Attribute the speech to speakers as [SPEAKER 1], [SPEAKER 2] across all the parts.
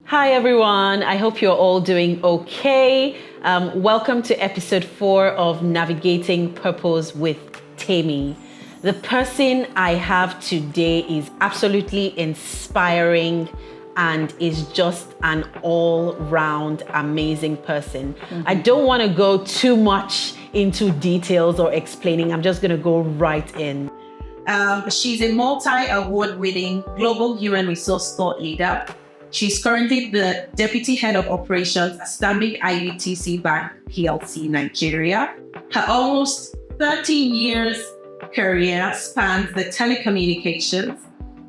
[SPEAKER 1] Hi everyone, I hope you're all doing okay. Welcome to episode 4 of Navigating Purpose with Tammy. The person I have today is absolutely inspiring and is just an all-round amazing person. I don't want to go too much into details or explaining. I'm just going to go right in.
[SPEAKER 2] She's a multi-award-winning global human resource thought leader. She's currently the Deputy Head of Operations at Stanbic IBTC Bank PLC Nigeria. Her almost 13 years career spans the telecommunications,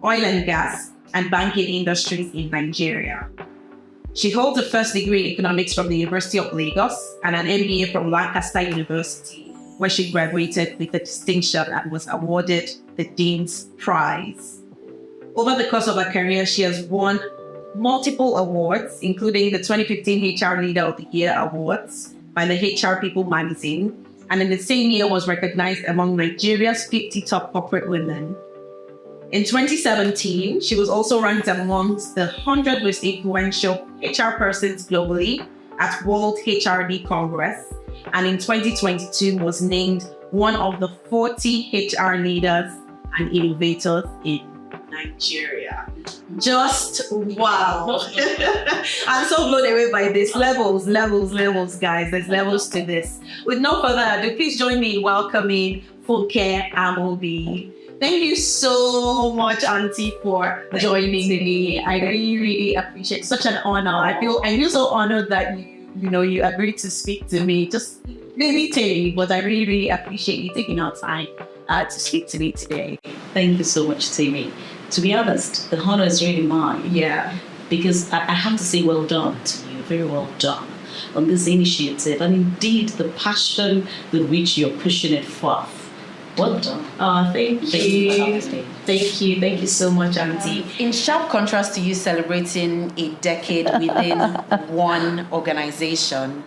[SPEAKER 2] oil and gas, and banking industries in Nigeria. She holds a first degree in economics from the University of Lagos and an MBA from Lancaster University, where she graduated with a distinction and was awarded the Dean's Prize. Over the course of her career, she has won multiple awards, including the 2015 HR Leader of the Year Awards by the HR People magazine, and in the same year was recognized among Nigeria's 50 top corporate women. In 2017, she was also ranked amongst the 100 most influential HR persons globally at World HRD Congress, and in 2022 was named one of the 40 HR leaders and innovators in Nigeria. Just wow. I'm so blown away by this. Levels, guys. There's levels to this. With no further ado, please join me in welcoming Funke Amobi. Thank you so much, Auntie, for joining me. I really appreciate it. Such an honor. I feel so honored that you agreed to speak to me. Just really Tammy, but I really appreciate you taking our time to speak to me today.
[SPEAKER 3] Thank you so much, Tammy. To be honest, the honor is really mine.
[SPEAKER 2] Yeah.
[SPEAKER 3] Because I have to say well done to you, very well done on this initiative, and indeed the passion with which you're pushing it forth. Well done.
[SPEAKER 2] Thank you. Thank you so much, Auntie.
[SPEAKER 1] In sharp contrast to you celebrating a decade within one organization,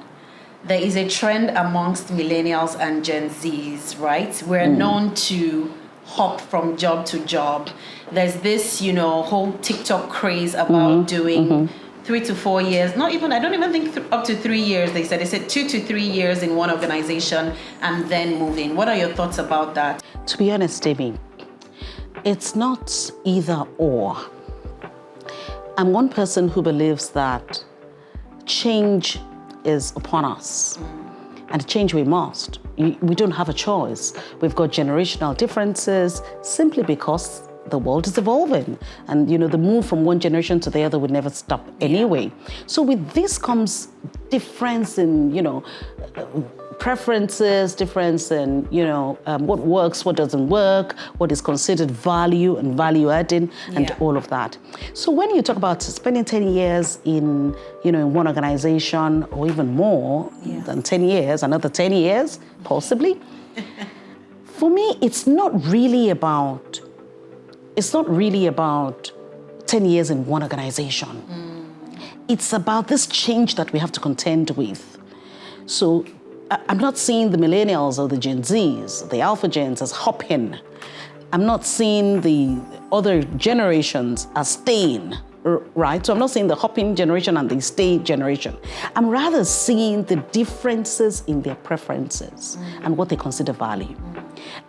[SPEAKER 1] there is a trend amongst millennials and Gen Zs, right? We're known to hop from job to job. There's this, whole TikTok craze about doing 3 to 4 years, I don't even think up to 3 years, they said 2 to 3 years in one organization and then move in. What are your thoughts about that?
[SPEAKER 3] To be honest, Tammy, it's not either or. I'm one person who believes that change is upon us. And change we must. We don't have a choice. We've got generational differences simply because the world is evolving. And, the move from one generation to the other would never stop anyway. So with this comes difference in, preferences, difference in, what works, what doesn't work, what is considered value and value adding, and all of that. So when you talk about spending 10 years in, in one organization, or even more than 10 years, another 10 years, possibly, for me, it's not really about 10 years in one organization. It's about this change that we have to contend with. So I'm not seeing the millennials or the Gen Zs, the Alpha Gens as hopping. I'm not seeing the other generations as staying, right? So I'm not seeing the hopping generation and the stay generation. I'm rather seeing the differences in their preferences and what they consider value.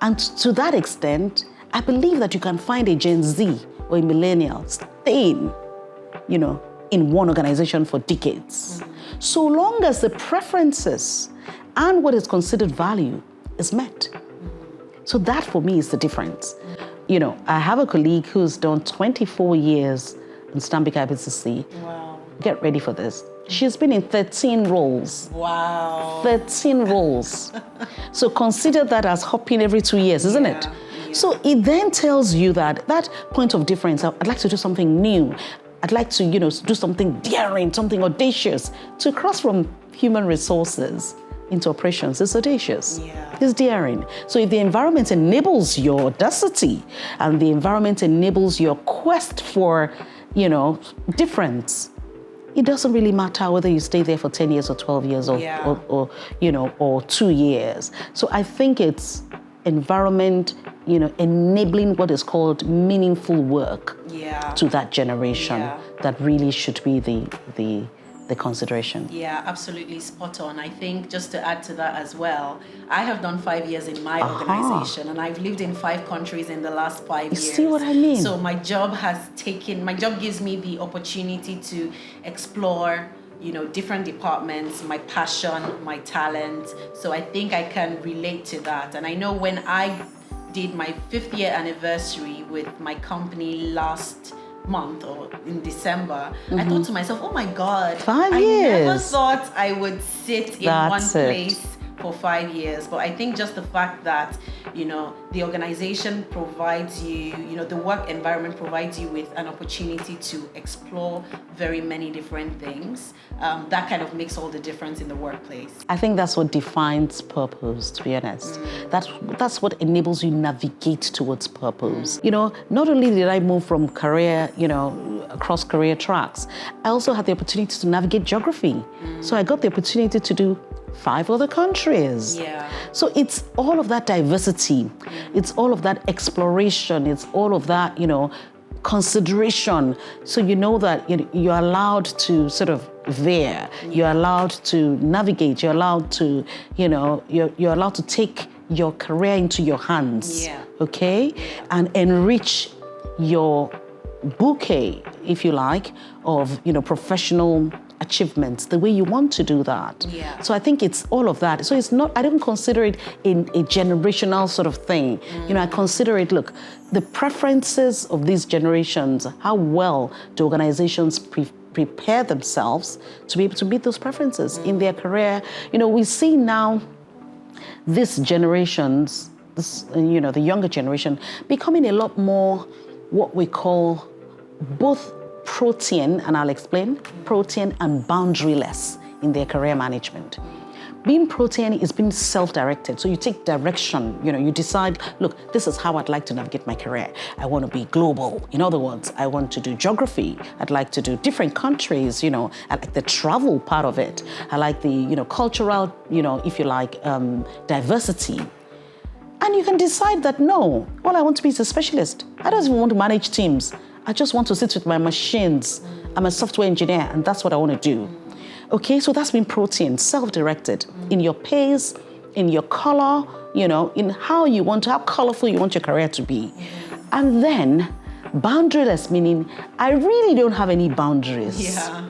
[SPEAKER 3] And to that extent, I believe that you can find a Gen Z or a millennial staying, in one organization for decades. So long as the preferences and what is considered value is met. So that for me is the difference. I have a colleague who's done 24 years in Stanbic IBTC.
[SPEAKER 1] Wow.
[SPEAKER 3] Get ready for this. She's been in 13 roles.
[SPEAKER 1] Wow.
[SPEAKER 3] 13 roles. So consider that as hopping every 2 years, isn't it? So it then tells you that point of difference, I'd like to do something new. I'd like to, do something daring, something audacious. To cross from human resources into operations is audacious. It's daring. So if the environment enables your audacity and the environment enables your quest for, difference, it doesn't really matter whether you stay there for 10 years or 12 years or 2 years. So I think it's environment enabling what is called meaningful work to that generation. That really should be the consideration.
[SPEAKER 1] Yeah, absolutely spot on. I think just to add to that as well, I have done 5 years in my organization, and I've lived in 5 countries in the last 5 years.
[SPEAKER 3] You see what I mean?
[SPEAKER 1] So my job gives me the opportunity to explore, different departments, my passion, my talent. So I think I can relate to that. And I know when I did my 5th year anniversary with my company last month or in December, I thought to myself, oh my God,
[SPEAKER 3] 5 years.
[SPEAKER 1] I never thought I would sit in one place for 5 years. But I think just the fact that, the organization provides you, the work environment provides you with an opportunity to explore very many different things, that kind of makes all the difference in the workplace.
[SPEAKER 3] I think that's what defines purpose, to be honest. That's what enables you navigate towards purpose. Not only did I move from career, across career tracks, I also had the opportunity to navigate geography. So I got the opportunity to do 5 other countries.
[SPEAKER 1] Yeah.
[SPEAKER 3] So it's all of that diversity. It's all of that exploration. It's all of that, consideration. So that you're allowed to sort of veer. You're allowed to navigate. You're allowed to, you're allowed to take your career into your hands.
[SPEAKER 1] Yeah.
[SPEAKER 3] Okay? And enrich your bouquet, if you like, of, professional achievements the way you want to do that.
[SPEAKER 1] Yeah.
[SPEAKER 3] So I think it's all of that. So it's not, I don't consider it in a generational sort of thing. I consider it, look, the preferences of these generations, how well do organizations prepare themselves to be able to meet those preferences in their career. We see now these generations, the younger generation, becoming a lot more what we call both protein, and I'll explain, protein and boundaryless in their career management. Being protein is being self-directed. So you take direction, you decide, look, this is how I'd like to navigate my career. I want to be global. In other words, I want to do geography. I'd like to do different countries, I like the travel part of it. I like the, cultural, if you like, diversity. And you can decide that, no, all I want to be is a specialist. I don't even want to manage teams. I just want to sit with my machines. I'm a software engineer, and that's what I want to do. Okay, so that's been protein, self-directed in your pace, in your color, in how colorful you want your career to be. And then boundaryless, meaning I really don't have any boundaries.
[SPEAKER 1] Yeah.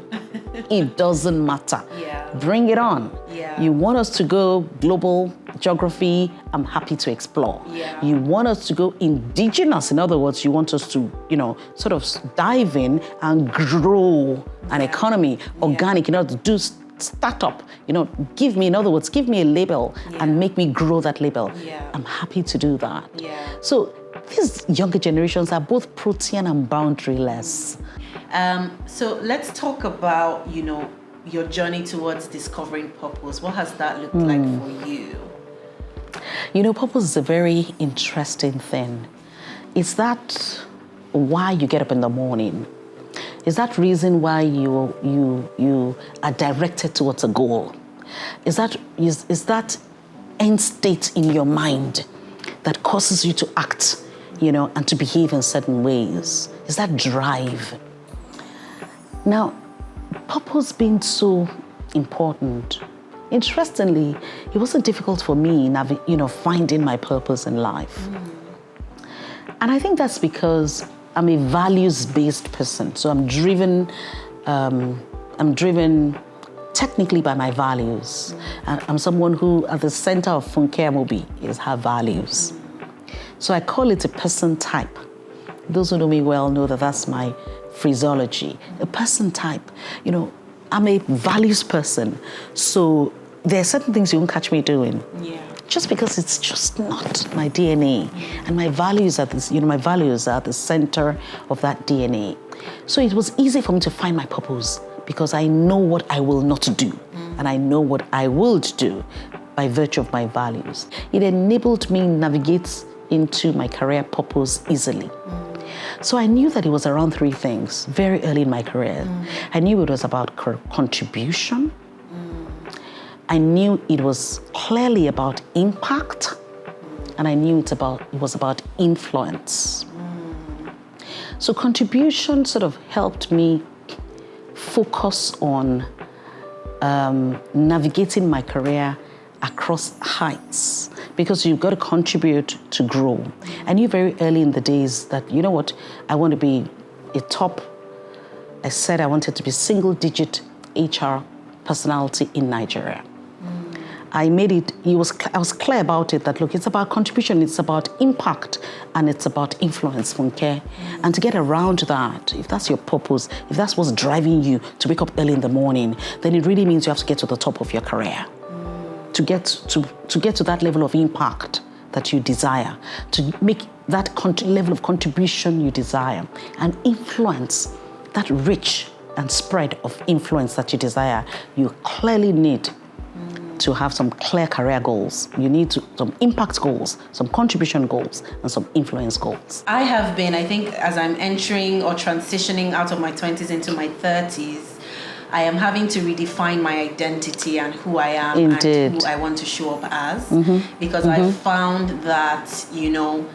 [SPEAKER 3] It doesn't matter.
[SPEAKER 1] Yeah.
[SPEAKER 3] Bring it on.
[SPEAKER 1] Yeah.
[SPEAKER 3] You want us to go global geography, I'm happy to explore.
[SPEAKER 1] Yeah.
[SPEAKER 3] You want us to go indigenous, in other words, you want us to, sort of dive in and grow an economy, organic, to do startup, give me a label and make me grow that label.
[SPEAKER 1] Yeah.
[SPEAKER 3] I'm happy to do that.
[SPEAKER 1] Yeah.
[SPEAKER 3] So these younger generations are both protein and boundaryless.
[SPEAKER 1] So let's talk about, your journey towards discovering purpose. What has that looked like for you?
[SPEAKER 3] Purpose is a very interesting thing. Is that why you get up in the morning? Is that reason why you are directed towards a goal? Is that end state in your mind that causes you to act, and to behave in certain ways? Is that drive? Now, purpose being so important, interestingly, it wasn't difficult for me, finding my purpose in life. And I think that's because I'm a values-based person. So I'm driven technically by my values. I'm someone who, at the center of Funke Amobi, is her values. So I call it a person type. Those who know me well know that that's my phraseology. A person type. I'm a values person. So there are certain things you won't catch me doing.
[SPEAKER 1] Yeah.
[SPEAKER 3] Just because it's just not my DNA. And my values are my values are at the center of that DNA. So it was easy for me to find my purpose because I know what I will not do. And I know what I would do by virtue of my values. It enabled me navigate into my career purpose easily. So I knew that it was around 3 things very early in my career. I knew it was about contribution. I knew it was clearly about impact. and I knew it was about influence. So contribution sort of helped me focus on navigating my career across heights, because you've got to contribute to grow. I knew very early in the days that, you know what, I want to be I said I wanted to be single-digit HR personality in Nigeria. I was clear about it, that look, it's about contribution, it's about impact, and it's about influence, Funke. And to get around that, if that's your purpose, if that's what's driving you to wake up early in the morning, then it really means you have to get to the top of your career. To get to that level of impact that you desire, to make that level of contribution you desire, and influence, that rich and spread of influence that you desire, you clearly need to have some clear career goals. You need some impact goals, some contribution goals, and some influence goals.
[SPEAKER 1] I have been, I think, as I'm entering or transitioning out of my 20s into my 30s, I am having to redefine my identity and who I am.
[SPEAKER 3] Indeed.
[SPEAKER 1] And who I want to show up as. Because I found that, you know,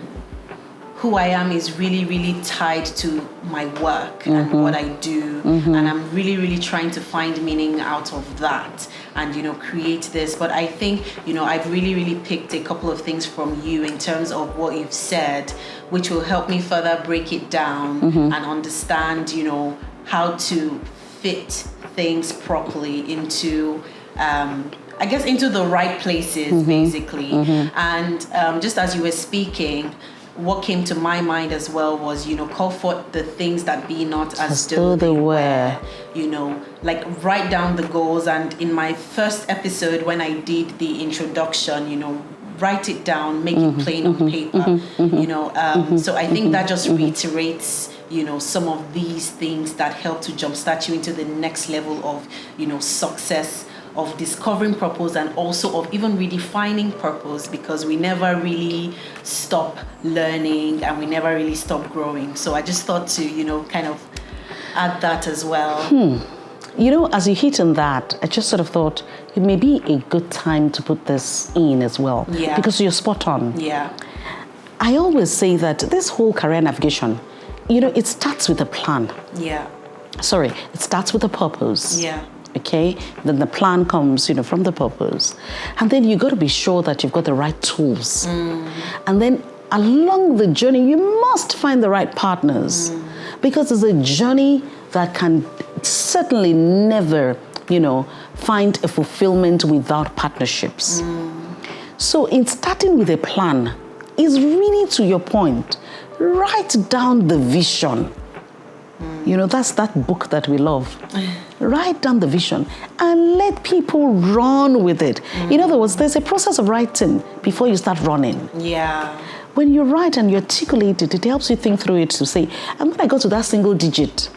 [SPEAKER 1] who I am is really, really tied to my work and what I do. And I'm really, really trying to find meaning out of that and, you know, create this. But I think, you know, I've really, really picked a couple of things from you in terms of what you've said, which will help me further break it down and understand, you know, how to fit things properly into, I guess, into the right places, basically. And just as you were speaking, what came to my mind as well was, you know, call forth the things that be not as though they were. You know, like write down the goals. And in my first episode, when I did the introduction, you know, write it down, make it plain on paper, you know. So I think that just reiterates, you know, some of these things that help to jumpstart you into the next level of, you know, success, of discovering purpose, and also of even redefining purpose, because we never really stop learning and we never really stop growing. So I just thought to, you know, kind of add that as well.
[SPEAKER 3] You know, as you hit on that, I just sort of thought it may be a good time to put this in as well.
[SPEAKER 1] Yeah.
[SPEAKER 3] Because you're spot on.
[SPEAKER 1] Yeah.
[SPEAKER 3] I always say that this whole career navigation, you know, it starts with a plan.
[SPEAKER 1] Yeah.
[SPEAKER 3] Sorry, it starts with a purpose.
[SPEAKER 1] Yeah.
[SPEAKER 3] Okay, then the plan comes, you know, from the purpose. And then you got to be sure that you've got the right tools. And then along the journey, you must find the right partners. Because it's a journey that can certainly never, you know, find a fulfillment without partnerships. So in starting with a plan is really, to your point, write down the vision. You know, that's that book that we love. Write down the vision and let people run with it. In other words, there's a process of writing before you start running.
[SPEAKER 1] Yeah.
[SPEAKER 3] When you write and you articulate it, it helps you think through it to say, and when I got to that single digit,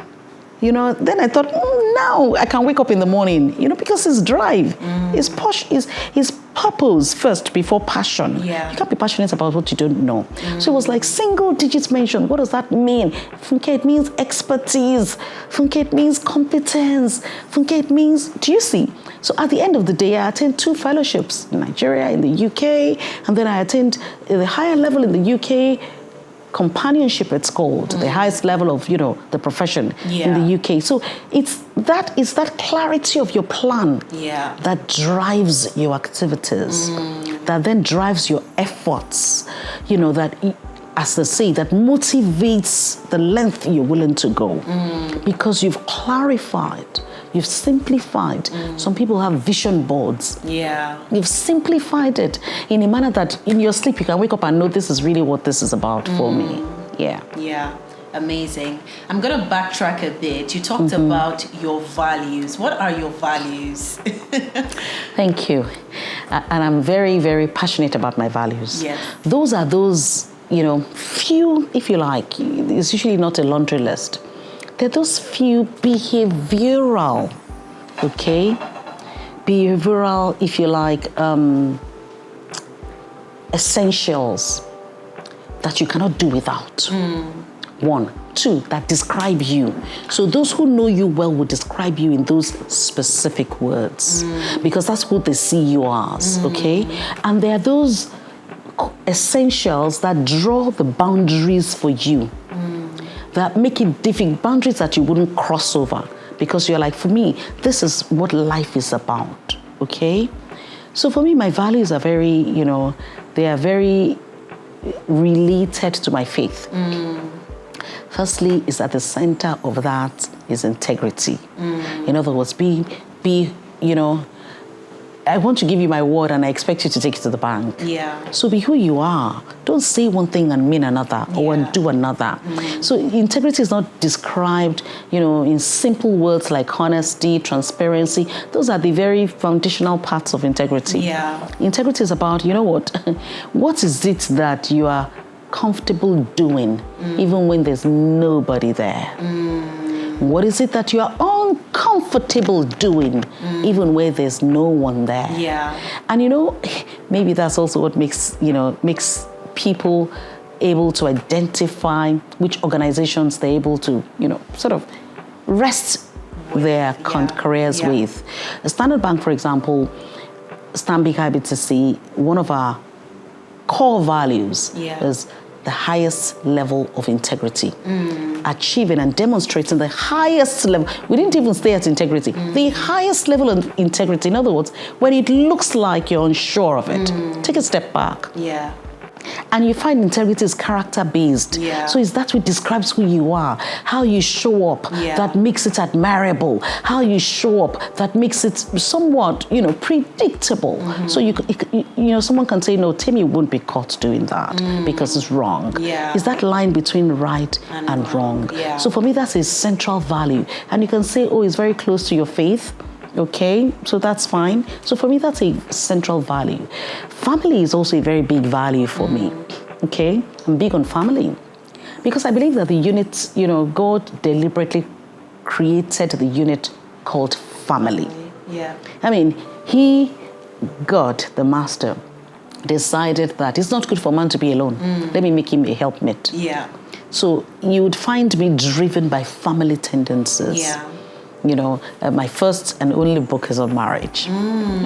[SPEAKER 3] you know, then I thought, now I can wake up in the morning, you know, because it's drive, it's purpose first before passion.
[SPEAKER 1] Yeah.
[SPEAKER 3] You can't be passionate about what you don't know. So it was like single digits mentioned. What does that mean? Funke, it means expertise. Funke, it means competence. Funke, it means, do you see? So at the end of the day, I attend 2 fellowships in Nigeria, in the UK, and then I attend the higher level in the UK, companionship, it's called, the highest level of, you know, the profession in the UK. So it's that clarity of your plan that drives your activities, that then drives your efforts, you know, that, as they say, that motivates the length you're willing to go. Because you've clarified, you've simplified. Some people have vision boards. Yeah. You've simplified it in a manner that in your sleep you can wake up and know this is really what this is about for me. Yeah.
[SPEAKER 1] Yeah. Amazing. I'm going to backtrack a bit. You talked about your values. What are your values?
[SPEAKER 3] Thank you. And I'm very, very passionate about my values.
[SPEAKER 1] Yes.
[SPEAKER 3] Those are those, you know, few, if you like, it's usually not a laundry list. They're those few behavioral, okay? Behavioral, if you like, essentials that you cannot do without. 1, 2, that describe you. So those who know you well will describe you in those specific words because that's who they see you as, okay? And there are those essentials that draw the boundaries for you, that make it difficult, boundaries that you wouldn't cross over, because you're like, for me, this is what life is about, okay? So for me, my values are very, they are very related to my faith. Firstly, is at the center of that is integrity. In other words, I want to give you my word and I expect you to take it to the bank.
[SPEAKER 1] Yeah.
[SPEAKER 3] So be who you are. Don't say one thing and mean another or and do another. So integrity is not described, in simple words like honesty, transparency. Those are the very foundational parts of integrity.
[SPEAKER 1] Yeah.
[SPEAKER 3] Integrity is about, what is it that you are comfortable doing even when there's nobody there? What is it that you are uncomfortable doing even where there's no one there?
[SPEAKER 1] Yeah.
[SPEAKER 3] And maybe that's also what makes people able to identify which organizations they're able to, sort of rest their careers with. Standard Bank, for example, Stanbic IBTC, one of our core values is the highest level of integrity. Achieving and demonstrating the highest level. We didn't even stay at integrity. The highest level of integrity. In other words, when it looks like you're unsure of it, take a step back.
[SPEAKER 1] Yeah.
[SPEAKER 3] And you find integrity is character-based.
[SPEAKER 1] Yeah.
[SPEAKER 3] So it's that which describes who you are, how you show up, that makes it admirable, how you show up, that makes it somewhat, predictable. So someone can say, no, Timmy won't be caught doing that because it's wrong.
[SPEAKER 1] Yeah.
[SPEAKER 3] It's that line between right and wrong.
[SPEAKER 1] Yeah.
[SPEAKER 3] So for me, that's a central value. And you can say, oh, it's very close to your faith. Okay, so that's fine. So for me, that's a central value. Family is also a very big value for me. Okay, I'm big on family because I believe that the unit, God deliberately created the unit called family.
[SPEAKER 1] Yeah.
[SPEAKER 3] I mean, God, the master, decided that it's not good for man to be alone. Let me make him a helpmate.
[SPEAKER 1] Yeah.
[SPEAKER 3] So you would find me driven by family tendencies.
[SPEAKER 1] Yeah.
[SPEAKER 3] My first and only book is on marriage.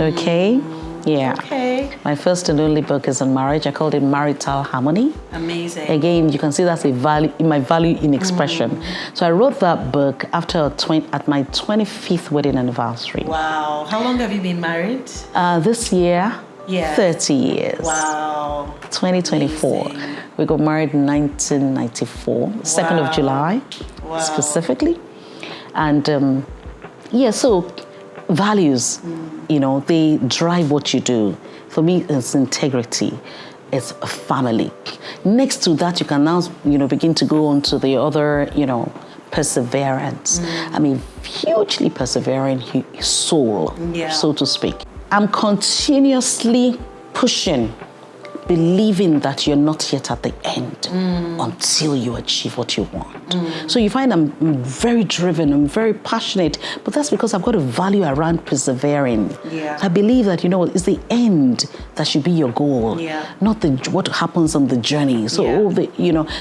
[SPEAKER 3] Okay? Yeah.
[SPEAKER 1] Okay.
[SPEAKER 3] My first and only book is on marriage. I called it Marital Harmony.
[SPEAKER 1] Amazing.
[SPEAKER 3] Again, you can see that's a value in my value in expression. So I wrote that book after at my 25th wedding anniversary.
[SPEAKER 1] Wow. How long have you been married?
[SPEAKER 3] This year, 30 years.
[SPEAKER 1] Wow.
[SPEAKER 3] 2024.
[SPEAKER 1] Amazing.
[SPEAKER 3] We got married in 1994, 2nd of July, specifically. And so values, they drive what you do. For me, it's integrity. It's family. Next to that, you can now, begin to go on to the other, perseverance. I'm a hugely persevering soul, so to speak. I'm continuously pushing, believing that you're not yet at the end until you achieve what you want. So you find I'm very driven, I'm very passionate, but that's because I've got a value around persevering.
[SPEAKER 1] Yeah.
[SPEAKER 3] I believe that, it's the end that should be your goal, not what happens on the journey. So,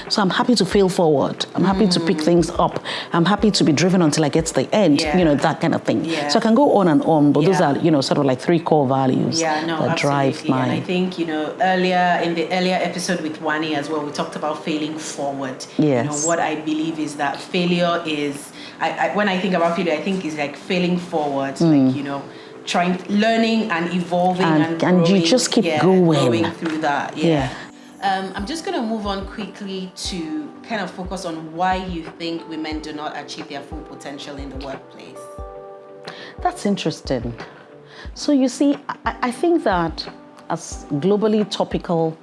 [SPEAKER 3] so I'm happy to fail forward. I'm happy to pick things up. I'm happy to be driven until I get to the end, that kind of thing.
[SPEAKER 1] Yeah.
[SPEAKER 3] So I can go on and on, but those are, sort of like 3 core values that drive my...
[SPEAKER 1] And I think, earlier in the earlier episode with Wani as well, we talked about failing forward.
[SPEAKER 3] Yes.
[SPEAKER 1] What I believe is that failure is, when I think about failure, I think it's like failing forward, learning and evolving and growing,
[SPEAKER 3] and you just keep going
[SPEAKER 1] through that. I'm just going to move on quickly to kind of focus on why you think women do not achieve their full potential in the workplace.
[SPEAKER 3] That's interesting. So you see, I think that as globally topical,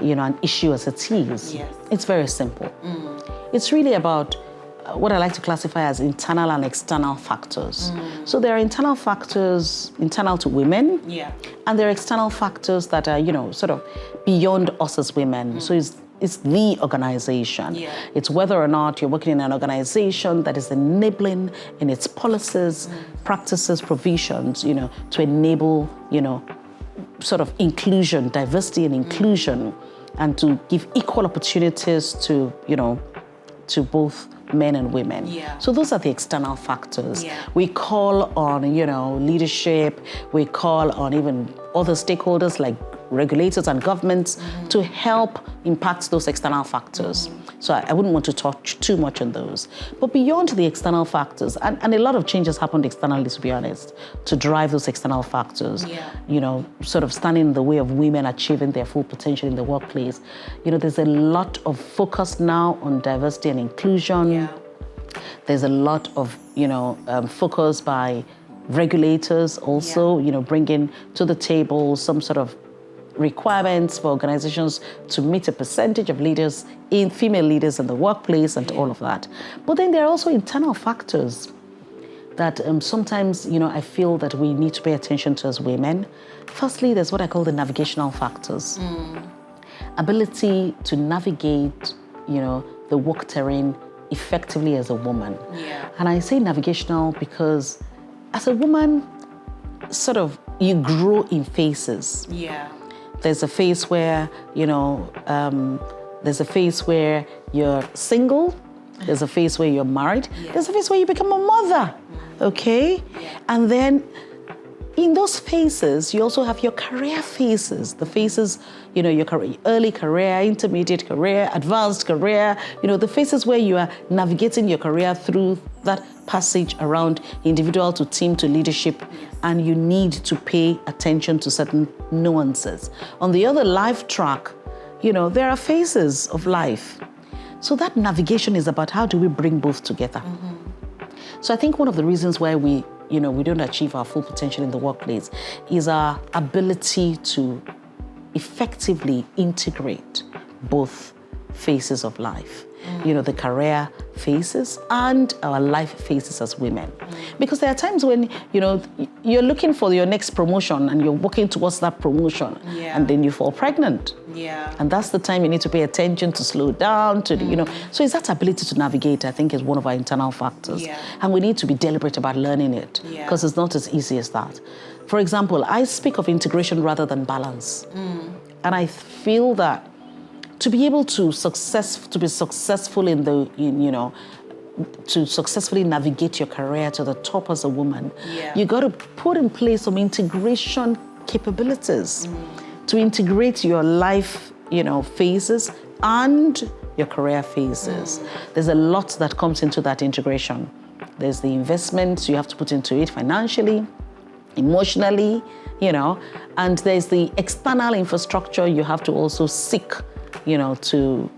[SPEAKER 3] an issue as it is, it's very simple. It's really about what I like to classify as internal and external factors. So there are internal factors internal to women, and there are external factors that are, sort of beyond us as women. So it's the organization. It's whether or not you're working in an organization that is enabling in its policies, practices, provisions, to enable, sort of inclusion, diversity and inclusion, and to give equal opportunities to, to both men and women. So those are the external factors. We call on, leadership. We call on even other stakeholders like regulators and governments to help impact those external factors. So I wouldn't want to touch too much on those. But beyond the external factors, and a lot of changes happened externally, to be honest, to drive those external factors, sort of standing in the way of women achieving their full potential in the workplace. There's a lot of focus now on diversity and inclusion.
[SPEAKER 1] Yeah.
[SPEAKER 3] There's a lot of, focus by regulators also, bringing to the table some sort of requirements for organizations to meet a percentage of female leaders in the workplace and all of that. But then there are also internal factors that sometimes, I feel that we need to pay attention to as women. Firstly, there's what I call the navigational factors. Ability to navigate, the work terrain effectively as a woman.
[SPEAKER 1] Yeah.
[SPEAKER 3] And I say navigational because as a woman, sort of, you grow in phases.
[SPEAKER 1] Yeah.
[SPEAKER 3] There's a phase where, there's a phase where you're single. There's a phase where you're married. Yeah. There's a phase where you become a mother, okay? Yeah. And then in those phases, you also have your career phases. The phases, your early career, intermediate career, advanced career, the phases where you are navigating your career through that passage around individual to team to leadership, and you need to pay attention to certain nuances. On the other life track, there are phases of life. So that navigation is about how do we bring both together. So I think one of the reasons why we don't achieve our full potential in the workplace is our ability to effectively integrate both phases of life. The career phases and our life phases as women. Because there are times when, you're looking for your next promotion and you're working towards that promotion, and then you fall pregnant.
[SPEAKER 1] Yeah.
[SPEAKER 3] And that's the time you need to pay attention to slow down, So it's that ability to navigate, I think, is one of our internal factors.
[SPEAKER 1] Yeah.
[SPEAKER 3] And we need to be deliberate about learning it, because it's not as easy as that. For example, I speak of integration rather than balance. And I feel that to be able to be successful to successfully navigate your career to the top as a woman, you got to put in place some integration capabilities to integrate your life, phases and your career phases. There's a lot that comes into that integration. There's the investments you have to put into it financially, emotionally, and there's the external infrastructure you have to also seek to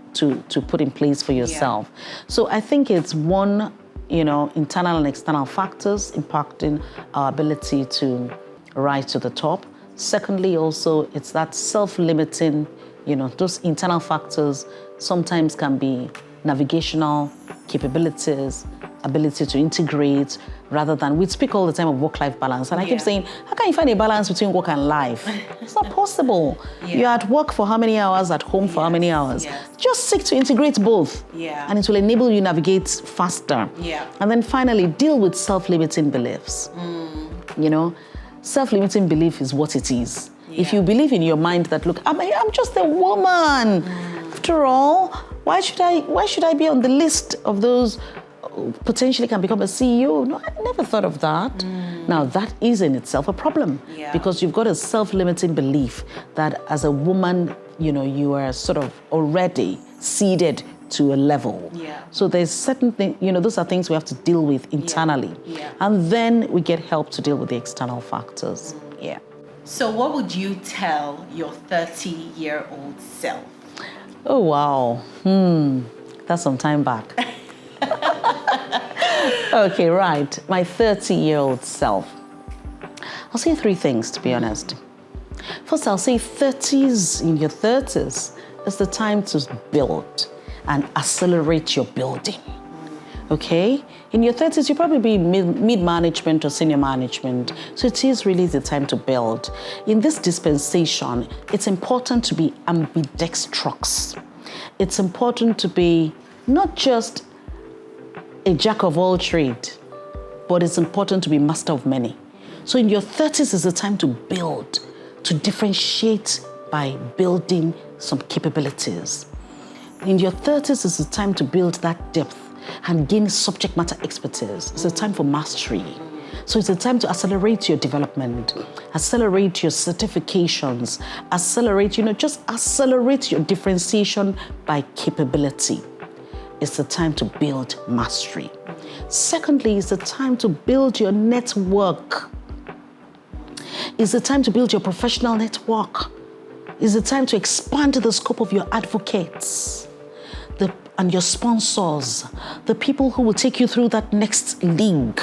[SPEAKER 3] put in place for yourself. So I think it's one, internal and external factors impacting our ability to rise to the top. Secondly, also, it's that self-limiting, those internal factors sometimes can be navigational capabilities, ability to integrate, rather than, we speak all the time of work-life balance. And I keep saying, how can you find a balance between work and life? It's not possible. You're at work for how many hours, at home for how many hours? Just seek to integrate both. And it will enable you navigate faster. And then finally, deal with self-limiting beliefs. Self-limiting belief is what it is. If you believe in your mind that, look, I'm just a woman. After all, why should I be on the list of those potentially can become a CEO? No, I never thought of that. Now, that is in itself a problem, because you've got a self-limiting belief that as a woman, you are sort of already seeded to a level. So there's certain things, those are things we have to deal with internally. And then we get help to deal with the external factors.
[SPEAKER 1] So what would you tell your 30-year-old self?
[SPEAKER 3] Oh, wow. That's some time back. Okay, right. My 30-year-old self. I'll say three things, to be honest. First, I'll say in your 30s is the time to build and accelerate your building. Okay? In your 30s, you'll probably be mid-management or senior management. So it is really the time to build. In this dispensation, it's important to be ambidextrous. It's important to be not just a jack of all trades, but it's important to be master of many. So in your 30s is the time to build, to differentiate by building some capabilities. In your 30s is the time to build that depth and gain subject matter expertise. It's a time for mastery. So it's a time to accelerate your development, accelerate your certifications, just accelerate your differentiation by capability. It's the time to build mastery. Secondly, it's the time to build your network. It's the time to build your professional network. It's the time to expand the scope of your advocates and your sponsors, the people who will take you through that next league,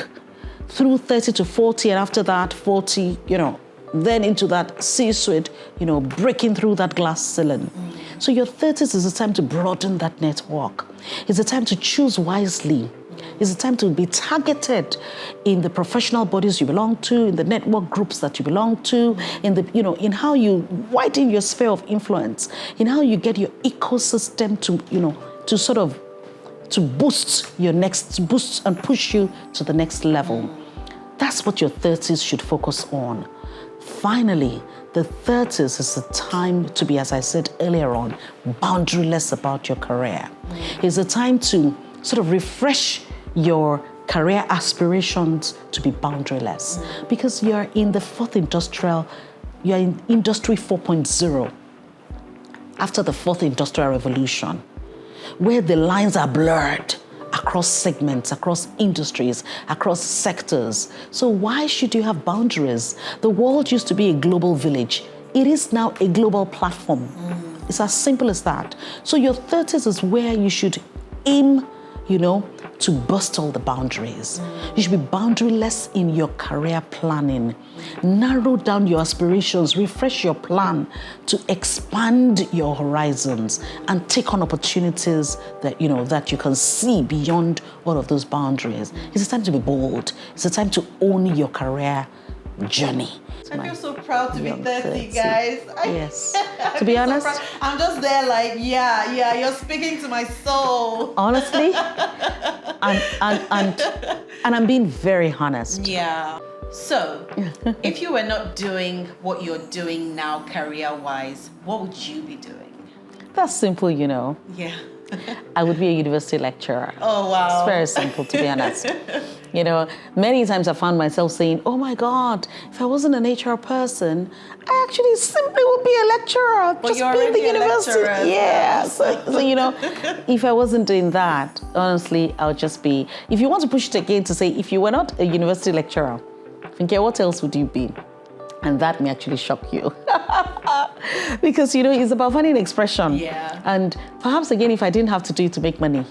[SPEAKER 3] through 30 to 40, and after that 40, then into that C-suite, breaking through that glass ceiling. So your 30s is the time to broaden that network. It's the time to choose wisely. It's the time to be targeted in the professional bodies you belong to, in the network groups that you belong to, in how you widen your sphere of influence, in how you get your ecosystem to boost and push you to the next level. That's what your 30s should focus on. Finally, the 30s is the time to be, as I said earlier on, boundaryless about your career. It's a time to sort of refresh your career aspirations to be boundaryless, because you're in the you're in Industry 4.0, after the fourth industrial revolution, where the lines are blurred across segments, across industries, across sectors. So why should you have boundaries? The world used to be a global village. It is now a global platform. It's as simple as that. So your 30s is where you should aim, to bust all the boundaries. You should be boundaryless in your career planning. Narrow down your aspirations, refresh your plan to expand your horizons and take on opportunities that you can see beyond all of those boundaries. It's a time to be bold. It's a time to own your career journey.
[SPEAKER 1] I feel so proud to be 30, guys.
[SPEAKER 3] Yes. To be honest,
[SPEAKER 1] I'm just there like, yeah, you're speaking to my soul.
[SPEAKER 3] Honestly, and I'm being very honest.
[SPEAKER 1] Yeah. So, if you were not doing what you're doing now career-wise, what would you be doing?
[SPEAKER 3] That's simple,
[SPEAKER 1] Yeah.
[SPEAKER 3] I would be a university lecturer.
[SPEAKER 1] Oh, wow.
[SPEAKER 3] It's very simple, to be honest. Many times I found myself saying, oh my God, if I wasn't an HR person, I actually simply would be a lecturer.
[SPEAKER 1] But
[SPEAKER 3] just
[SPEAKER 1] you're
[SPEAKER 3] being the
[SPEAKER 1] already a
[SPEAKER 3] university.
[SPEAKER 1] lecturer.
[SPEAKER 3] Yeah. So, if I wasn't doing that, honestly, I would just be, if you want to push it again to say, if you were not a university lecturer, Funke, what else would you be? And that may actually shock you. Because, it's about finding expression.
[SPEAKER 1] Yeah.
[SPEAKER 3] And perhaps, again, if I didn't have to do it to make money,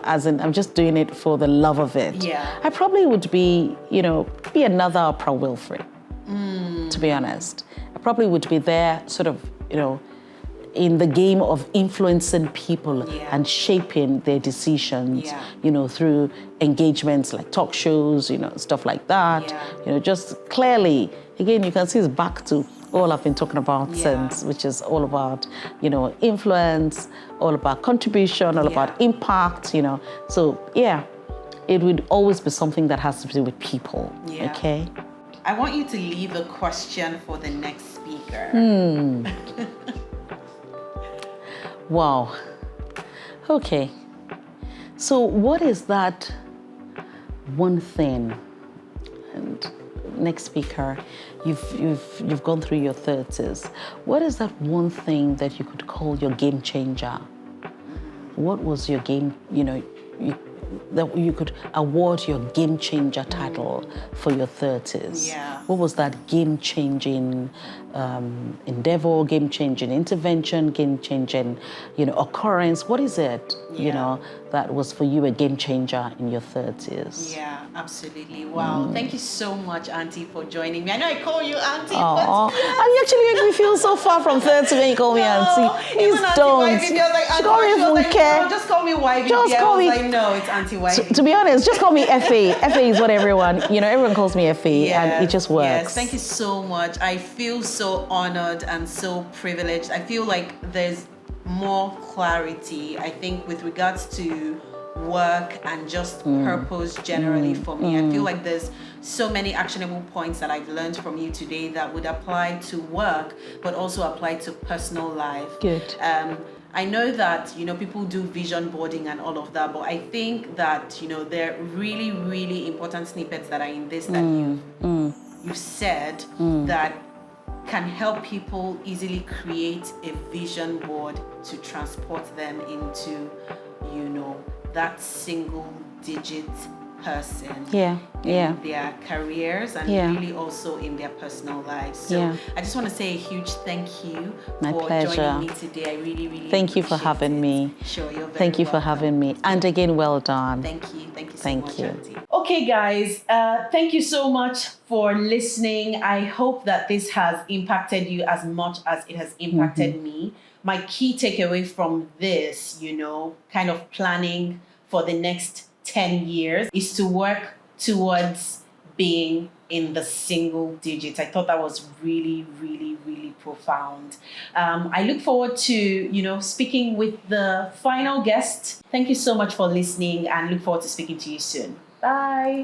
[SPEAKER 3] as in I'm just doing it for the love of it.
[SPEAKER 1] Yeah.
[SPEAKER 3] I probably would be, be another Oprah Winfrey, to be honest. I probably would be there sort of, in the game of influencing people and shaping their decisions, through engagements like talk shows, stuff like that.
[SPEAKER 1] Yeah.
[SPEAKER 3] Just clearly, again, you can see it's back to all I've been talking about since, which is all about, influence, all about contribution, all about impact, So, it would always be something that has to do with people, okay?
[SPEAKER 1] I want you to leave a question for the next speaker.
[SPEAKER 3] Wow. Okay. So what is that one thing? And next speaker, you've gone through your 30s. What is that one thing that you could call your game changer? What was your game, that you could award your game changer title for your 30s?
[SPEAKER 1] Yeah.
[SPEAKER 3] What was that game changing endeavor, game changing intervention, game changing, occurrence? What is it, that was for you a game changer in your 30s?
[SPEAKER 1] Yeah, absolutely. Wow. Thank you so much, Auntie, for joining me. I know I call you Auntie.
[SPEAKER 3] Oh, and you actually make me feel so far from 30 when you call me Auntie. Please don't.
[SPEAKER 1] Call me Funke. Just call me YB.
[SPEAKER 3] Just call me.
[SPEAKER 1] I know it's Auntie YB.
[SPEAKER 3] To be honest, just call me FA. FA is what everyone calls me FA, and it just works.
[SPEAKER 1] Yes, thank you so much. I feel so honored and so privileged. I feel like there's more clarity, I think, with regards to work and just purpose generally for me. I feel like there's so many actionable points that I've learned from you today that would apply to work, but also apply to personal life.
[SPEAKER 3] Good.
[SPEAKER 1] I know that, people do vision boarding and all of that, but I think that, there are really, really important snippets that are in this that you've said that can help people easily create a vision board to transport them into, that single digit person in their careers and really also in their personal lives. So I just want to say a huge thank you for joining me today. I really, really
[SPEAKER 3] thank you for having me.
[SPEAKER 1] Sure, you're very
[SPEAKER 3] Thank you
[SPEAKER 1] welcome.
[SPEAKER 3] for having me. And again, well done.
[SPEAKER 1] Thank you so
[SPEAKER 3] Thank
[SPEAKER 1] much,
[SPEAKER 3] you.
[SPEAKER 1] Auntie. Okay, guys, thank you so much for listening. I hope that this has impacted you as much as it has impacted me. My key takeaway from this, kind of planning for the next 10 years is to work towards being in the single digits. I thought that was really, really, really profound. I look forward to, speaking with the final guest. Thank you so much for listening and look forward to speaking to you soon. Bye.